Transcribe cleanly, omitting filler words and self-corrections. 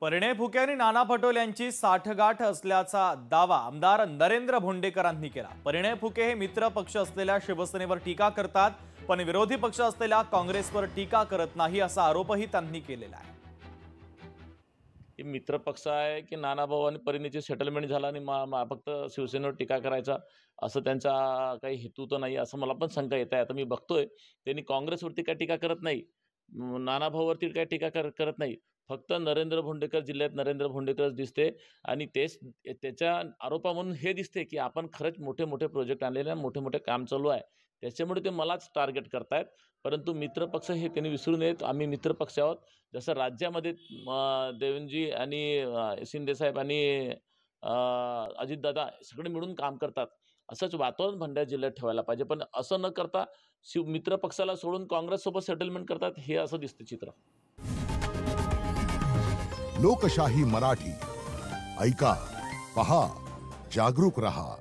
परिणय फुके आणि नाना पटोले यांची साठगाठ असल्याचा दावा आमदार नरेंद्र भोंडेकरांनी केला। परिणय फुके हे मित्र पक्ष असलेल्या शिवसेनेवर टीका करतात, पण विरोधी पक्ष असलेल्या काँग्रेसवर टीका करत नाही असा आरोपही त्यांनी केलेला आहे। मित्र पक्ष आहे की नाना भाऊ आणि परिणयची सेटलमेंट झाला आणि फक्त शिवसेनेवर टीका करायचा असं त्यांचा काही हेतू तर नाही असं मला पण शंका येत आहे। आता मी बघतोय त्यांनी काँग्रेसवरती काय टीका करत नाही, नाना भाऊवरती काय टीका करत नाही, फक्त नरेंद्र भोंडेकर जिल्ह्यात नरेंद्र भोंडेकरच दिसते आणि तेच त्याच्या आरोपा म्हणून हे दिसते की आपण खरंच मोठे मोठे प्रोजेक्ट आणलेले आहे, मोठे मोठे काम चालू आहे, त्याच्यामुळे ते मलाच टार्गेट करतायत। परंतु मित्र पक्ष हे त्यांनी विसरू नयेत, आम्ही मित्र पक्ष आहोत। जसं राज्यामध्ये देवेंद्रजी आणि शिंदेसाहेब आणि अजितदादा सगळे मिळून काम करतात, असंच वातावरण भंडारा जिल्ह्यात ठेवायला पाहिजे। पण असं न करता मित्र पक्षाला सोडून काँग्रेससोबत सेटलमेंट करतात, हे असं दिसतं चित्र। लोकशाही मराठी ऐका, पहा, जागरूक रहा।